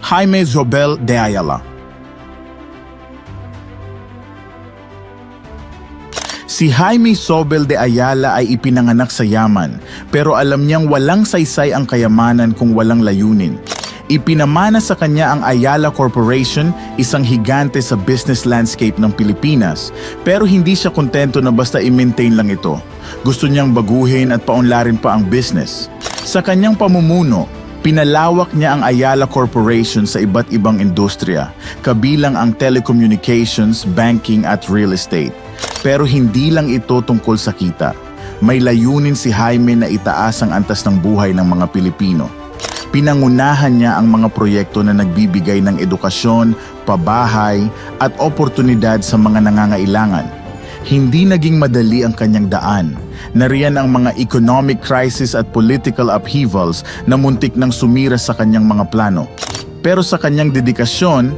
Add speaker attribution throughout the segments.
Speaker 1: Jaime Zobel de Ayala. Si Jaime Zobel de Ayala ay ipinanganak sa yaman, pero alam niyang walang saysay ang kayamanan kung walang layunin. Ipinamana sa kanya ang Ayala Corporation, isang higante sa business landscape ng Pilipinas, pero hindi siya kontento na basta i-maintain lang ito. Gusto niyang baguhin at paunlarin pa ang business. Sa kanyang pamumuno, pinalawak niya ang Ayala Corporation sa iba't ibang industriya, kabilang ang telecommunications, banking at real estate. Pero hindi lang ito tungkol sa kita. May layunin si Jaime na itaas ang antas ng buhay ng mga Pilipino. Pinangunahan niya ang mga proyekto na nagbibigay ng edukasyon, pabahay at oportunidad sa mga nangangailangan. Hindi naging madali ang kanyang daan. Nariyan ang mga economic crisis at political upheavals na muntik nang sumira sa kanyang mga plano. Pero sa kanyang dedikasyon,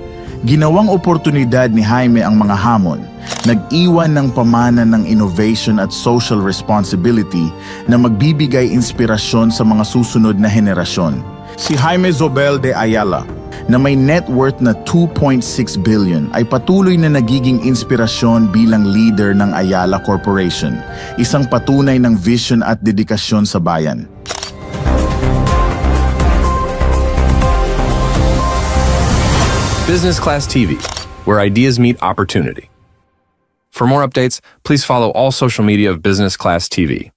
Speaker 1: ginawang oportunidad ni Jaime ang mga hamon. Nag-iwan ng pamana ng innovation at social responsibility na magbibigay inspirasyon sa mga susunod na henerasyon. Si Jaime Zobel de Ayala, na may net worth na 2.6 billion, ay patuloy na nagiging inspirasyon bilang leader ng Ayala Corporation, isang patunay ng vision at dedikasyon sa bayan.
Speaker 2: Business Class TV, where ideas meet opportunity. For more updates, please follow all social media of Business Class TV.